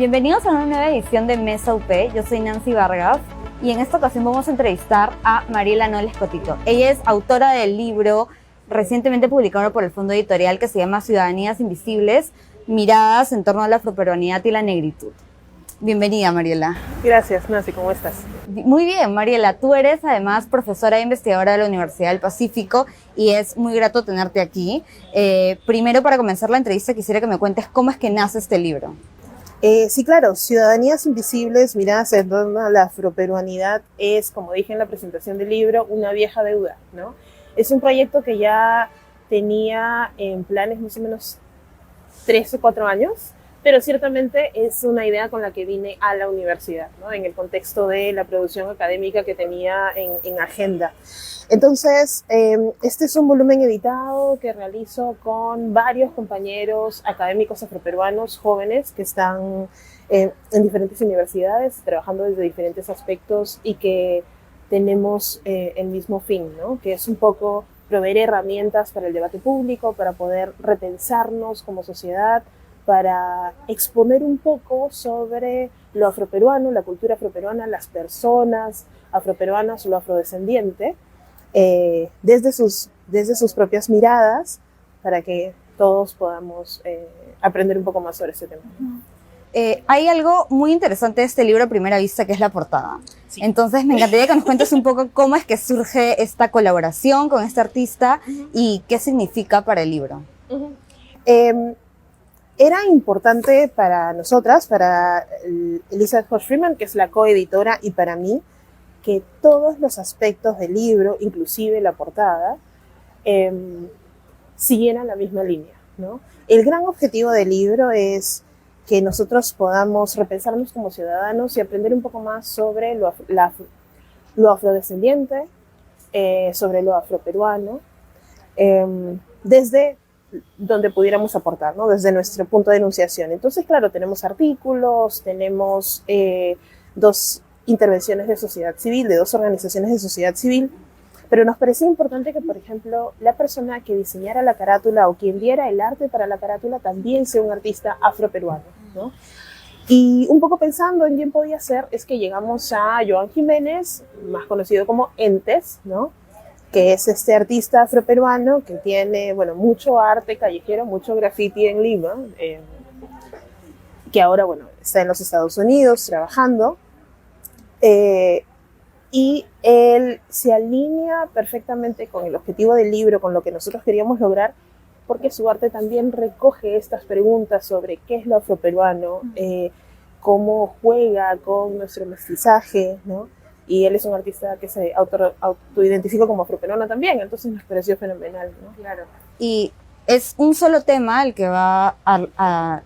Bienvenidos a una nueva edición de Mesa UP. Yo soy Nancy Vargas y en esta ocasión vamos a entrevistar a Mariela Noel Escotito. Ella es autora del libro recientemente publicado por el Fondo Editorial que se llama Ciudadanías Invisibles, miradas en torno a la afroperuanidad y la negritud. Bienvenida, Mariela. Gracias, Nancy, ¿cómo estás? Muy bien, Mariela. Tú eres además profesora e investigadora de la Universidad del Pacífico y es muy grato tenerte aquí. Primero, para comenzar la entrevista, quisiera que me cuentes cómo es que nace este libro. Sí, claro, Ciudadanías Invisibles, miradas en torno a la afroperuanidad es, como dije en la presentación del libro, una vieja deuda, ¿no? Es un proyecto que ya tenía en planes más o menos 3 o 4 años, pero ciertamente es una idea con la que vine a la universidad, ¿no? En el contexto de la producción académica que tenía en agenda. Entonces, este es un volumen editado que realizo con varios compañeros académicos afroperuanos jóvenes que están en diferentes universidades, trabajando desde diferentes aspectos y que tenemos el mismo fin, ¿no? Que es un poco proveer herramientas para el debate público, para poder repensarnos como sociedad, para exponer un poco sobre lo afroperuano, la cultura afroperuana, las personas afroperuanas o lo afrodescendiente, desde sus propias miradas, para que todos podamos aprender un poco más sobre este tema. Hay algo muy interesante de este libro a primera vista, que es la portada. Sí. Entonces, me encantaría que nos cuentes un poco cómo es que surge esta colaboración con este artista y qué significa para el libro. Era importante para nosotras, para Elizabeth Hosch Freeman, que es la coeditora, y para mí, que todos los aspectos del libro, inclusive la portada, siguieran la misma línea, ¿no? El gran objetivo del libro es que nosotros podamos repensarnos como ciudadanos y aprender un poco más sobre lo afrodescendiente, sobre lo afroperuano, desde donde pudiéramos aportar, ¿no? Desde nuestro punto de enunciación. Entonces, claro, tenemos artículos, tenemos 2 intervenciones de sociedad civil, de 2 organizaciones de sociedad civil, pero nos parecía importante que, por ejemplo, la persona que diseñara la carátula o quien diera el arte para la carátula también sea un artista afroperuano, ¿no? Y un poco pensando en quién podía ser, es que llegamos a Joan Jiménez, más conocido como Entes, ¿no? Que es este artista afroperuano que tiene, bueno, mucho arte callejero, mucho graffiti en Lima, que ahora, bueno, está en los Estados Unidos trabajando, y él se alinea perfectamente con el objetivo del libro, con lo que nosotros queríamos lograr, porque su arte también recoge estas preguntas sobre qué es lo afroperuano, cómo juega con nuestro mestizaje, ¿no? Y él es un artista que se autoidentifica como afroperuano también, entonces nos pareció fenomenal, ¿no? Claro. Y es un solo tema el que va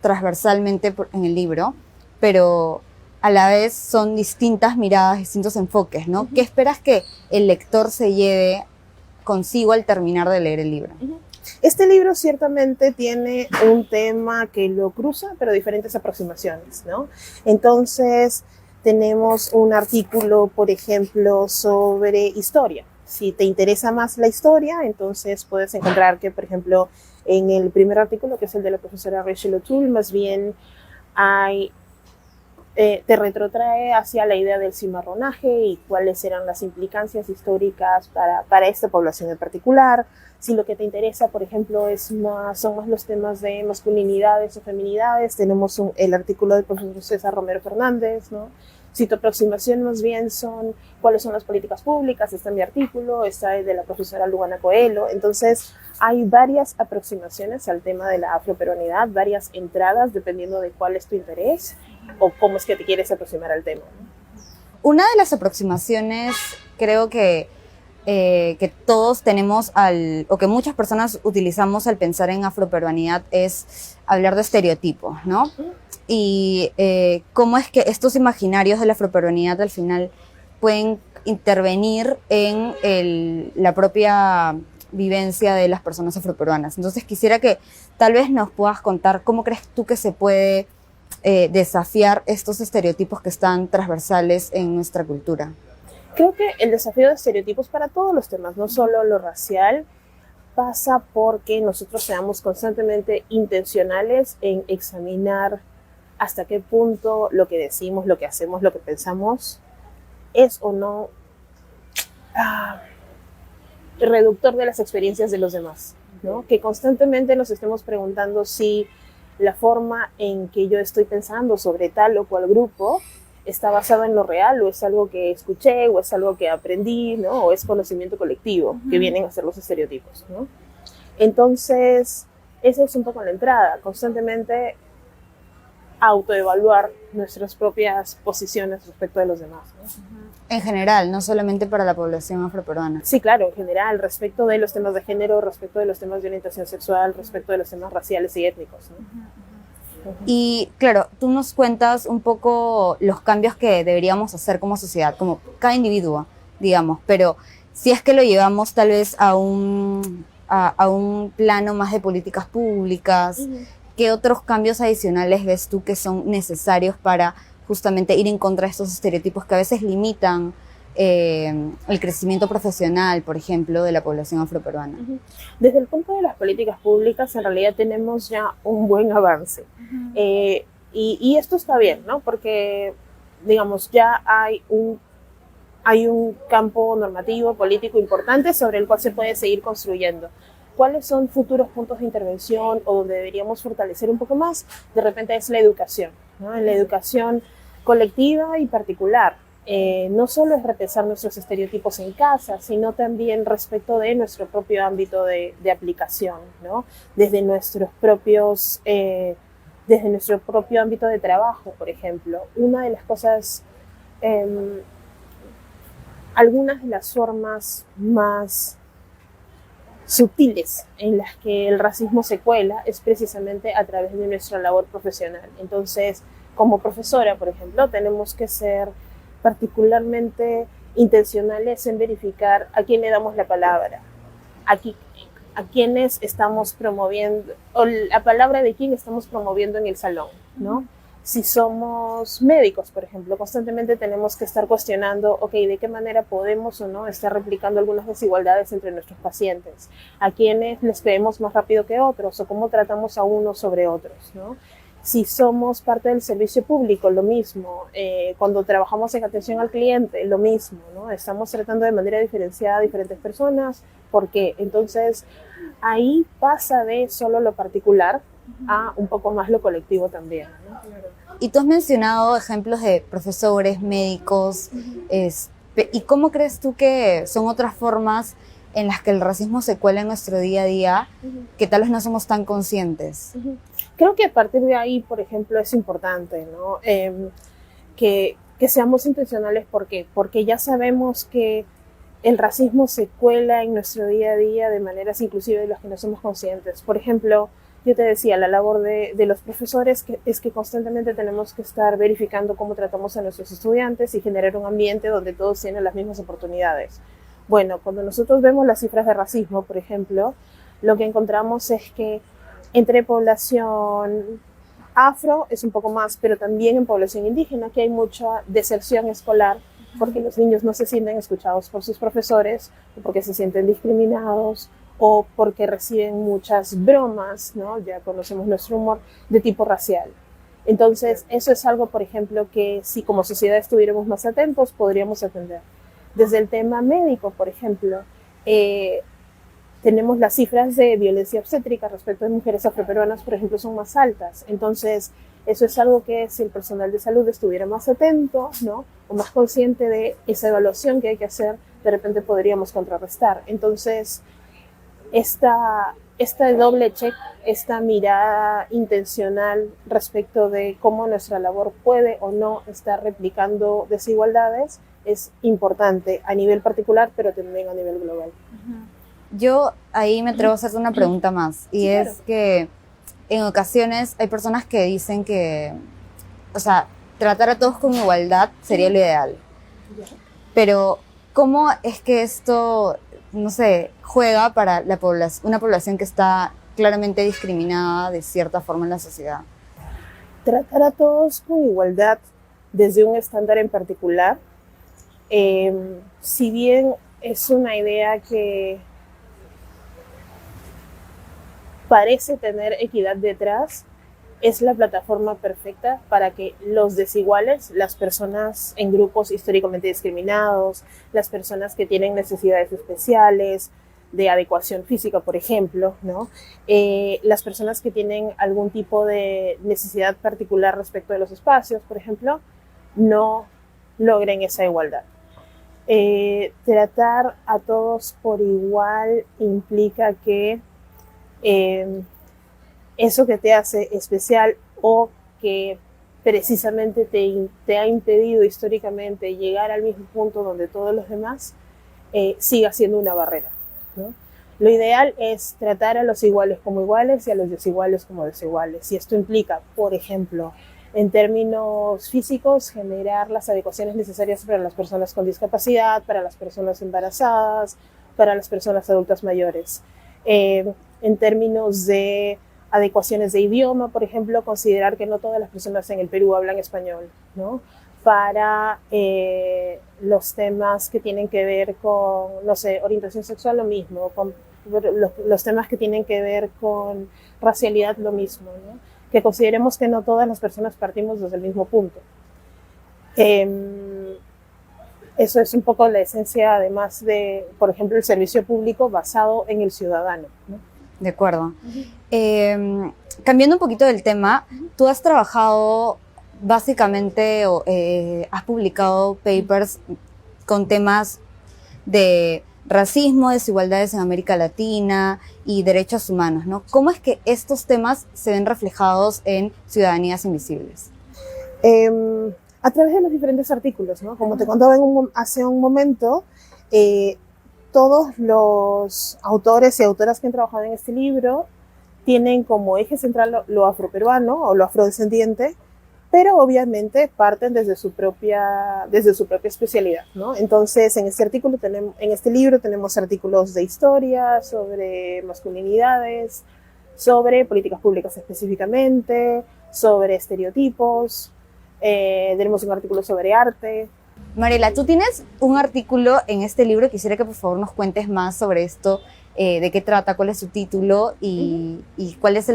transversalmente en el libro, pero a la vez son distintas miradas, distintos enfoques, ¿no? ¿Qué esperas que el lector se lleve consigo al terminar de leer el libro? Este libro ciertamente tiene un tema que lo cruza, pero diferentes aproximaciones, ¿no? Entonces, tenemos un artículo, por ejemplo, sobre historia. Si te interesa más la historia, entonces puedes encontrar que, por ejemplo, en el primer artículo, que es el de la profesora Rachel O'Toole, más bien te retrotrae hacia la idea del cimarronaje y cuáles eran las implicancias históricas para esta población en particular. Si lo que te interesa, por ejemplo, son más los temas de masculinidades o feminidades, tenemos el artículo del profesor César Romero Fernández, ¿no? Si tu aproximación más bien son cuáles son las políticas públicas, está mi artículo, está el de la profesora Lugana Coelho. Entonces, hay varias aproximaciones al tema de la afroperuanidad, varias entradas, dependiendo de cuál es tu interés o cómo es que te quieres aproximar al tema, ¿no? Una de las aproximaciones, creo que todos tenemos o que muchas personas utilizamos al pensar en afroperuanidad es hablar de estereotipos, ¿no? Y cómo es que estos imaginarios de la afroperuanidad al final pueden intervenir en la propia vivencia de las personas afroperuanas. Entonces quisiera que tal vez nos puedas contar cómo crees tú que se puede desafiar estos estereotipos que están transversales en nuestra cultura. Creo que el desafío de estereotipos para todos los temas, no solo lo racial, pasa porque nosotros seamos constantemente intencionales en examinar hasta qué punto lo que decimos, lo que hacemos, lo que pensamos es o no reductor de las experiencias de los demás, ¿no? Que constantemente nos estemos preguntando si la forma en que yo estoy pensando sobre tal o cual grupo está basado en lo real, o es algo que escuché, o es algo que aprendí, ¿no? O es conocimiento colectivo, que vienen a ser los estereotipos, ¿no? Entonces, esa es un poco la entrada, constantemente autoevaluar nuestras propias posiciones respecto de los demás, ¿no? En general, no solamente para la población afroperuana. Sí, claro, en general, respecto de los temas de género, respecto de los temas de orientación sexual, respecto de los temas raciales y étnicos, ¿no? Y claro, tú nos cuentas un poco los cambios que deberíamos hacer como sociedad, como cada individuo, digamos, pero si es que lo llevamos tal vez a un plano más de políticas públicas, ¿qué otros cambios adicionales ves tú que son necesarios para justamente ir en contra de estos estereotipos que a veces limitan el crecimiento profesional, por ejemplo, de la población afroperuana? Desde el punto de las políticas públicas, en realidad tenemos ya un buen avance. Y esto está bien, ¿no? Porque, digamos, ya hay un campo normativo, político importante sobre el cual se puede seguir construyendo. ¿Cuáles son futuros puntos de intervención o donde deberíamos fortalecer un poco más? De repente es la educación, ¿no? En la educación colectiva y particular. No solo es repensar nuestros estereotipos en casa, sino también respecto de nuestro propio ámbito de aplicación, ¿no? Desde nuestro propio ámbito de trabajo, por ejemplo. Una de las cosas, algunas de las formas más sutiles en las que el racismo se cuela es precisamente a través de nuestra labor profesional. Entonces, como profesora, por ejemplo, tenemos que ser particularmente intencionales en verificar a quién le damos la palabra, a quiénes estamos promoviendo, o la palabra de quién estamos promoviendo en el salón, ¿no? Si somos médicos, por ejemplo, constantemente tenemos que estar cuestionando, ok, ¿de qué manera podemos o no estar replicando algunas desigualdades entre nuestros pacientes? ¿A quiénes les creemos más rápido que otros? ¿O cómo tratamos a unos sobre otros, ¿no? Si somos parte del servicio público, lo mismo. Cuando trabajamos en atención al cliente, lo mismo, ¿no? Estamos tratando de manera diferenciada a diferentes personas. ¿Por qué? Entonces, ahí pasa de solo lo particular a un poco más lo colectivo también, ¿no? Y tú has mencionado ejemplos de profesores, médicos, ¿y cómo crees tú que son otras formas en las que el racismo se cuela en nuestro día a día que tal vez no somos tan conscientes? Creo que a partir de ahí, por ejemplo, es importante, ¿no? Que seamos intencionales. ¿Por qué? Porque ya sabemos que el racismo se cuela en nuestro día a día de maneras inclusive de las que no somos conscientes. Por ejemplo, yo te decía, la labor de los profesores es que constantemente tenemos que estar verificando cómo tratamos a nuestros estudiantes y generar un ambiente donde todos tienen las mismas oportunidades. Bueno, cuando nosotros vemos las cifras de racismo, por ejemplo, lo que encontramos es que entre población afro es un poco más, pero también en población indígena, que hay mucha deserción escolar porque los niños no se sienten escuchados por sus profesores, o porque se sienten discriminados, o porque reciben muchas bromas, ¿no? Ya conocemos nuestro humor, de tipo racial. Entonces, eso es algo, por ejemplo, que si como sociedad estuviéramos más atentos, podríamos atender. Desde el tema médico, por ejemplo, tenemos las cifras de violencia obstétrica respecto de mujeres afroperuanas, por ejemplo, son más altas. Entonces, eso es algo que si el personal de salud estuviera más atento, ¿no? O más consciente de esa evaluación que hay que hacer, de repente podríamos contrarrestar. Entonces, esta doble check, esta mirada intencional respecto de cómo nuestra labor puede o no estar replicando desigualdades es importante a nivel particular, pero también a nivel global. Yo ahí me atrevo a hacerte una pregunta más, y sí, es claro, que en ocasiones hay personas que dicen que, o sea, tratar a todos con igualdad sería lo ideal, pero ¿cómo es que esto, no sé, juega para una población que está claramente discriminada de cierta forma en la sociedad? Tratar a todos con igualdad desde un estándar en particular, si bien es una idea que parece tener equidad detrás, es la plataforma perfecta para que los desiguales, las personas en grupos históricamente discriminados, las personas que tienen necesidades especiales, de adecuación física, por ejemplo, ¿no? Las personas que tienen algún tipo de necesidad particular respecto de los espacios, por ejemplo, no logren esa igualdad. Tratar a todos por igual implica que eso que te hace especial o que precisamente te ha impedido históricamente llegar al mismo punto donde todos los demás, siga siendo una barrera, ¿no? Lo ideal es tratar a los iguales como iguales y a los desiguales como desiguales. Y esto implica, por ejemplo, en términos físicos, generar las adecuaciones necesarias para las personas con discapacidad, para las personas embarazadas, para las personas adultas mayores. En términos de adecuaciones de idioma, por ejemplo, considerar que no todas las personas en el Perú hablan español, ¿no? Para los temas que tienen que ver con, no sé, orientación sexual, lo mismo, con los temas que tienen que ver con racialidad, lo mismo, ¿no? Que consideremos que no todas las personas partimos desde el mismo punto. Eso es un poco la esencia, además de, por ejemplo, el servicio público basado en el ciudadano, ¿no? De acuerdo. Cambiando un poquito del tema, tú has trabajado básicamente, has publicado papers con temas de racismo, desigualdades en América Latina y derechos humanos, ¿no? ¿Cómo es que estos temas se ven reflejados en Ciudadanías Invisibles? A través de los diferentes artículos, ¿no? Como te contaba hace un momento, todos los autores y autoras que han trabajado en este libro tienen como eje central lo afroperuano o lo afrodescendiente, pero obviamente parten desde su propia especialidad, ¿no? Entonces, en este libro tenemos artículos de historia, sobre masculinidades, sobre políticas públicas específicamente, sobre estereotipos, tenemos un artículo sobre arte. Mariela, tú tienes un artículo en este libro, quisiera que por favor nos cuentes más sobre esto, de qué trata, cuál es su título y cuál es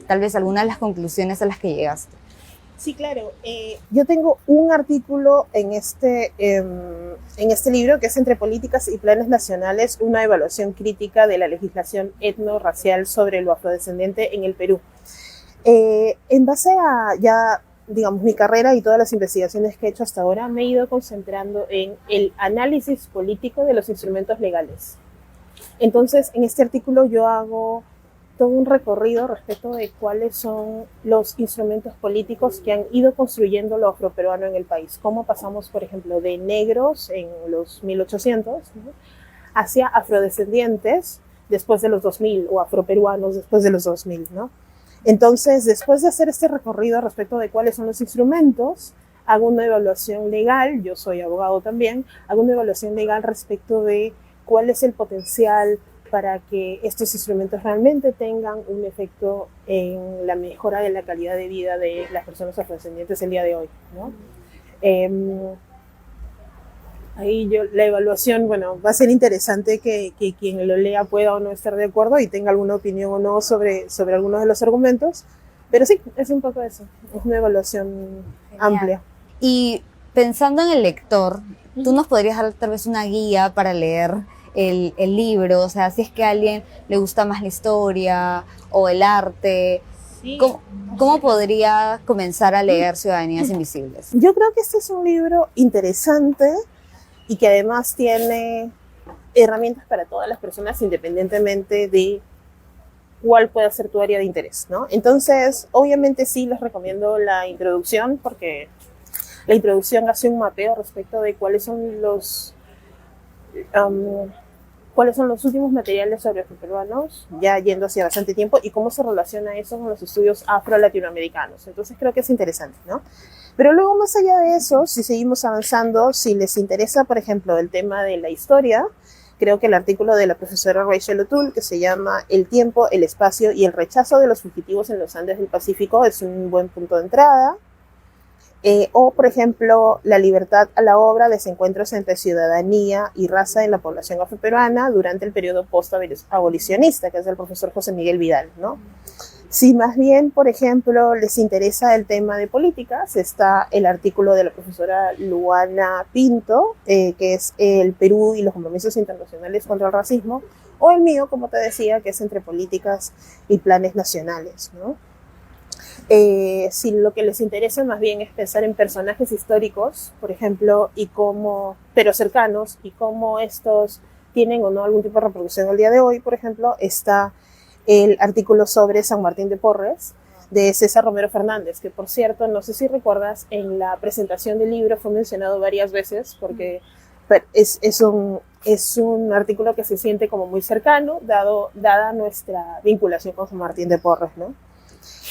tal vez alguna de las conclusiones a las que llegaste. Sí, claro. Yo tengo un artículo en este libro que es Entre políticas y planes nacionales, una evaluación crítica de la legislación etno-racial sobre lo afrodescendiente en el Perú. En base a ya, digamos, mi carrera y todas las investigaciones que he hecho hasta ahora, me he ido concentrando en el análisis político de los instrumentos legales. Entonces, en este artículo yo hago todo un recorrido respecto de cuáles son los instrumentos políticos que han ido construyendo lo afroperuano en el país. Cómo pasamos, por ejemplo, de negros en los 1800, ¿no?, hacia afrodescendientes después de los 2000 o afroperuanos después de los 2000, ¿no? Entonces, después de hacer este recorrido respecto de cuáles son los instrumentos, hago una evaluación legal, yo soy abogado también, hago una evaluación legal respecto de cuál es el potencial para que estos instrumentos realmente tengan un efecto en la mejora de la calidad de vida de las personas afrodescendientes el día de hoy, ¿no? Ahí la evaluación, bueno, va a ser interesante que quien lo lea pueda o no estar de acuerdo y tenga alguna opinión o no sobre algunos de los argumentos, pero sí, es un poco eso, es una evaluación amplia. Y pensando en el lector, ¿tú nos podrías dar tal vez una guía para leer el libro? O sea, si es que a alguien le gusta más la historia o el arte, sí, ¿cómo podría comenzar a leer Ciudadanías Invisibles? Yo creo que este es un libro interesante y que además tiene herramientas para todas las personas independientemente de cuál pueda ser tu área de interés, ¿no? Entonces, obviamente sí les recomiendo la introducción porque la introducción hace un mapeo respecto de cuáles son los últimos materiales sobre afroperuanos, ya yendo hacia bastante tiempo, y cómo se relaciona eso con los estudios afro-latinoamericanos. Entonces creo que es interesante, ¿no? Pero luego, más allá de eso, si seguimos avanzando, si les interesa, por ejemplo, el tema de la historia, creo que el artículo de la profesora Rachel O'Toole, que se llama El tiempo, el espacio y el rechazo de los fugitivos en los Andes del Pacífico, es un buen punto de entrada. O, por ejemplo, La libertad a la obra, desencuentros entre ciudadanía y raza en la población afroperuana durante el periodo post-abolicionista, que es del profesor José Miguel Vidal, ¿no? Si más bien, por ejemplo, les interesa el tema de políticas, está el artículo de la profesora Luana Pinto, que es el Perú y los compromisos internacionales contra el racismo, o el mío, como te decía, que es entre políticas y planes nacionales, ¿no? Si lo que les interesa más bien es pensar en personajes históricos, por ejemplo, y cómo, pero cercanos, y cómo estos tienen o no algún tipo de reproducción al día de hoy, por ejemplo, está el artículo sobre San Martín de Porres de César Romero Fernández, que por cierto, no sé si recuerdas, en la presentación del libro fue mencionado varias veces porque es un artículo que se siente como muy cercano, dada nuestra vinculación con San Martín de Porres, ¿no?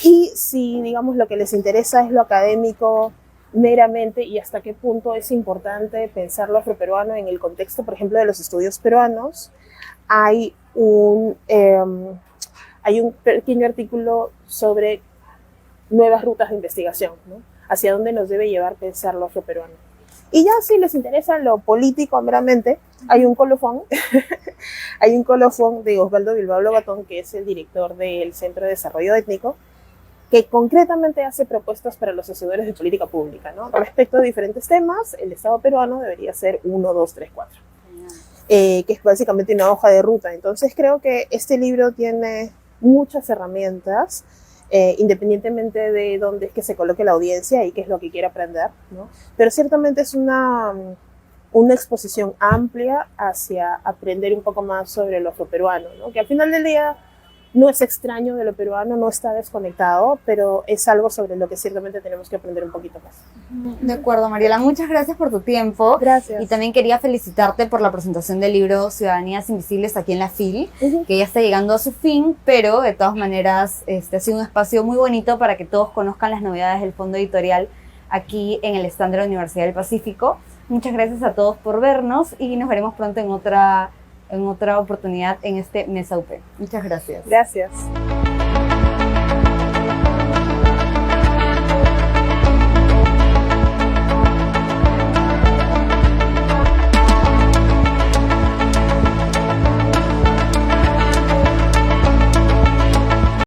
Y si, digamos, lo que les interesa es lo académico meramente y hasta qué punto es importante pensar lo afroperuano en el contexto, por ejemplo, de los estudios peruanos, hay un pequeño artículo sobre nuevas rutas de investigación, ¿no? Hacia dónde nos debe llevar pensar lo afroperuano. Y ya si les interesa lo político meramente, hay un colofón, hay un colofón de Osvaldo Bilbao Lobatón, que es el director del Centro de Desarrollo Étnico, que concretamente hace propuestas para los hacedores de política pública, ¿no? Respecto a diferentes temas, el Estado peruano debería ser 1, 2, 3, 4. Que es básicamente una hoja de ruta. Entonces creo que este libro tiene muchas herramientas, independientemente de dónde es que se coloque la audiencia y qué es lo que quiere aprender, ¿no? Pero ciertamente es una exposición amplia hacia aprender un poco más sobre lo afroperuano, ¿no? Que al final del día no es extraño de lo peruano, no está desconectado, pero es algo sobre lo que ciertamente tenemos que aprender un poquito más. De acuerdo, Mariela, muchas gracias por tu tiempo. Gracias. Y también quería felicitarte por la presentación del libro Ciudadanías Invisibles aquí en la FIL, que ya está llegando a su fin, pero de todas maneras ha sido un espacio muy bonito para que todos conozcan las novedades del fondo editorial aquí en el stand de la Universidad del Pacífico. Muchas gracias a todos por vernos y nos veremos pronto en otra oportunidad en este Mesa UP. Muchas gracias. Gracias.